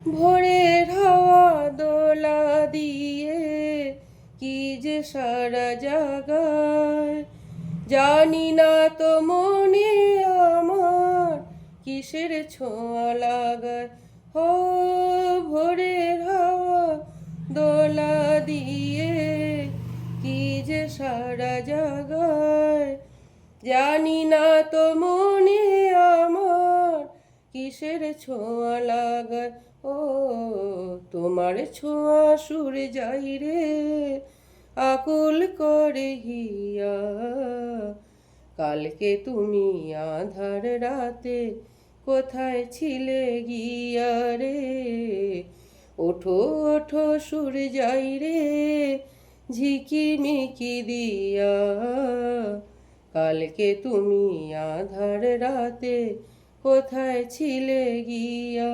ভোরের হাওয়া দোলা দিয়ে কি যে সারা জাগায়, জানি না তো মনে আমার কিসের ছোঁয়া লাগায়। ও ভোরের হাওয়া দোলা দিয়ে কি যে সারা জাগায়, জানি না তো মনে আমার কিসের ছোঁয়া লাগায়। ও তোমার ছোঁয়া সুরে যাই রে আকুল করে হিয়া, কালকে তুমি আঁধার রাতে কোথায় ছিলে গিয়া রে। ওঠো ওঠো সুর যাই রে ঝিকিমিকি দিয়া, কালকে তুমি আঁধার রাতে কোথায় ছিলে গিয়া।